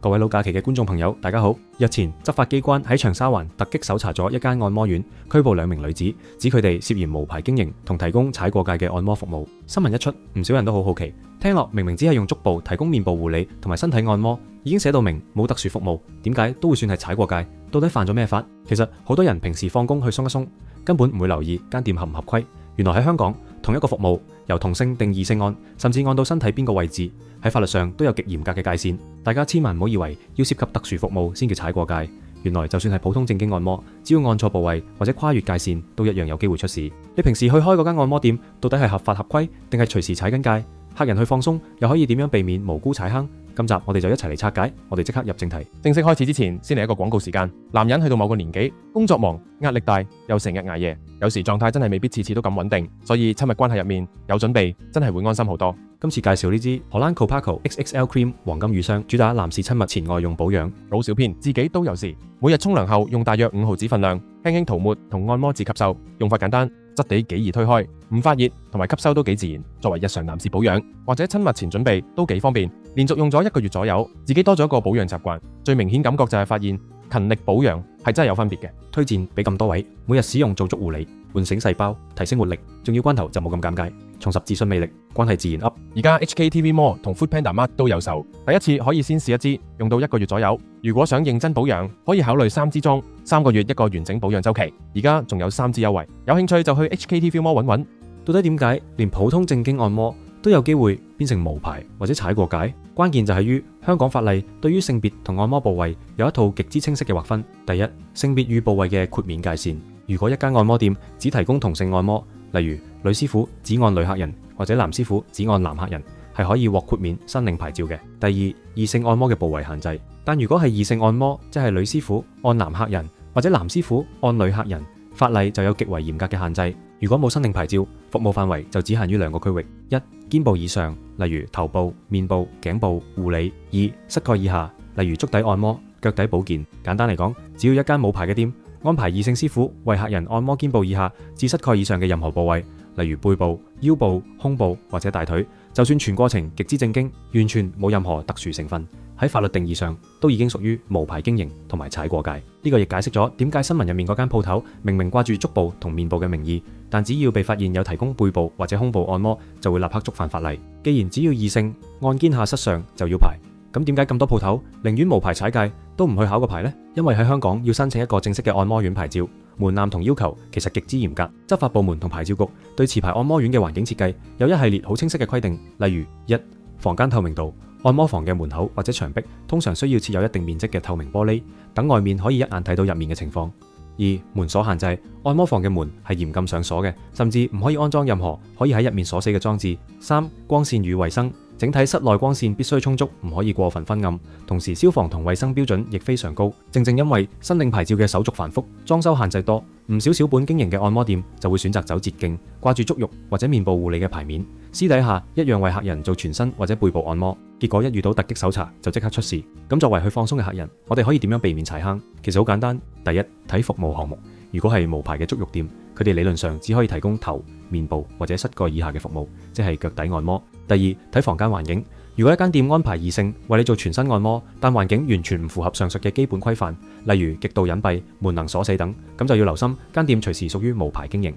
各位老假期嘅觀眾朋友，大家好。日前，執法機關喺長沙灣突擊搜查咗一間按摩院，拘捕2名女子，指佢哋涉嫌無牌經營同提供踩過界嘅按摩服務。新聞一出，唔少人都好好奇，聽落明明只係用足部提供面部護理同埋身體按摩，已經寫到明冇特殊服務，點解都會算係踩過界？到底犯咗咩法？其實好多人平時放工去鬆一鬆，根本唔會留意間店合唔合規。原來喺香港，同一個服務由同性定異性按，甚至按到身體邊個位置，喺法律上都有極嚴格嘅界線。大家千萬唔好以為要涉及特殊服務先叫踩過界。原來就算係普通正經按摩，只要按錯部位或者跨越界線，都一樣有機會出事。你平時去開嗰間按摩店，到底係合法合規，定係隨時踩緊界？客人去放鬆，又可以點樣避免無辜踩坑？今集我哋就一齊嚟拆解。我哋即刻入正題。正式開始之前，先嚟一個廣告時間。男人去到某個年紀，工作忙、壓力大，又成日捱夜，有時狀態真係未必次次都咁穩定，所以親密關係入面有準備，真係會安心好多。今次介紹呢支荷蘭 Copaco XXL Cream 黃金乳霜，主打男士親密前外用保養。老小編自己都有事，每日沖涼後用大約5毫子份量，輕輕塗抹同按摩至吸收，用法簡單，質地幾易推開，唔發熱同埋吸收都幾自然。作為日常男士保養或者親密前準備都幾方便。連續用咗1個月左右，自己多咗一個保養習慣。最明顯感覺就係發現勤力保養係真係有分別嘅。推薦俾咁多位，每日使用做足護理，喚醒細胞，提升活力，仲要關頭就冇咁尷尬，重拾自信魅力，關係自然 up。而家 HKTV Mall 同 Foodpanda Mart 都有售，第一次可以先試一支，用到1個月左右。如果想認真保養，可以考慮3支裝，3個月一個完整保養週期。而家仲有3支優惠，有興趣就去 HKTV Mall 揾揾。到底點解連普通正經按摩都有機會變成無牌或者踩過界？關鍵就係於香港法例對於性別同按摩部位有一套極之清晰嘅劃分。第一，性別與部位嘅豁免界線。如果一間按摩店只提供同性按摩，例如女師傅只按女客人，或者男師傅只按男客人，係可以獲豁免申領牌照嘅。第二，異性按摩嘅部位限制。但如果係異性按摩，即係女師傅按男客人，或者男師傅按女客人，法例就有極為嚴格嘅限制。如果冇申領牌照，服務範圍就只限於2個區域：一、肩部以上，例如頭部、面部、頸部護理；二、膝蓋以下，例如足底按摩、腳底保健。簡單嚟講，只要一間冇牌嘅店安排異性師傅為客人按摩肩部以下至膝蓋以上嘅任何部位，例如背部、腰部、胸部或者大腿，就算全過程極之正經，完全冇任何特殊成分，喺法律定義上都已經屬於無牌經營同埋踩過界。呢個亦解釋咗點解新聞入面嗰間鋪頭明明掛住足部同面部嘅名義，但只要被發現有提供背部或者胸部按摩，就會立刻觸犯法例。既然只要異性按肩下膝上就要牌，咁點解咁多鋪頭寧願無牌踩界都唔去考個牌呢？因為喺香港要申請一個正式嘅按摩院牌照，門檻同要求其實極之嚴格。執法部門同牌照局對持牌按摩院嘅環境設計有一系列好清晰嘅規定，例如一、房間透明度，按摩房嘅門口或者牆壁通常需要設有一定面積嘅透明玻璃，等外面可以一眼睇到入面嘅情況。二、門鎖限制，按摩房嘅門係嚴禁上鎖嘅，甚至唔可以安裝任何可以喺入面鎖死嘅裝置。三、光線與衛生，整體室內光線必須充足，唔可以過分昏暗，同時消防同衛生標準亦非常高。正正因為申領牌照嘅手續繁複，裝修限制多，唔少小本經營嘅按摩店就會選擇走捷徑，掛住足浴或者面部護理嘅牌面，私底下一樣為客人做全身或者背部按摩，結果一遇到突擊搜查就即刻出事。咁作為去放鬆嘅客人，我哋可以點樣避免踩坑？其實好簡單，第一，睇服務項目。如果係無牌嘅足浴店，佢哋理論上只可以提供頭、面部或者膝蓋以下嘅服務，即係腳底按摩。第二，睇房間環境。如果一間店安排異性為你做全身按摩，但環境完全唔符合上述嘅基本規範，例如極度隱蔽、門能鎖死等，咁就要留心間店隨時屬於無牌經營。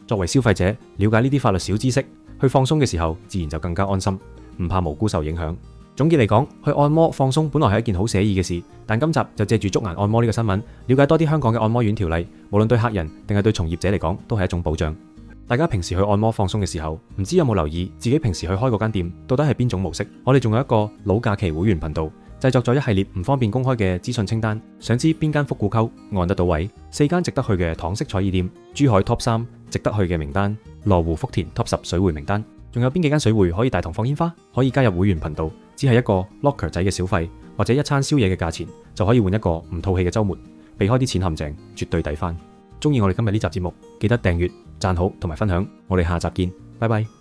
作為消費者，了解呢啲法律小知識，去放鬆嘅時候自然就更加安心，唔怕無辜受影響。總結嚟講，去按摩放鬆本來係一件好寫意嘅事，但今集就借住足顏按摩呢個新聞，了解多啲香港嘅按摩院條例，無論對客人定係對從業者嚟講，都係一種保障。大家平時去按摩放鬆嘅時候，唔知有冇留意自己平時去開嗰間店到底係邊種模式？我哋仲有一個老假期會員頻道，製作咗一系列唔方便公開嘅資訊清單。想知邊間復古溝按得到位？4間值得去嘅港式彩意店，珠海 Top 3值得去嘅名單，羅湖福田 Top 10水匯名單，仲有邊幾間水匯可以大堂放煙花？可以加入會員頻道，只係一個 locker 仔嘅小費，或者一餐宵夜嘅價錢，就可以換一個唔套氣嘅週末，避開啲錢陷阱，絕對抵翻。鍾意我哋今日呢集節目，記得訂閱、讚好同埋分享。我哋下集見，拜拜。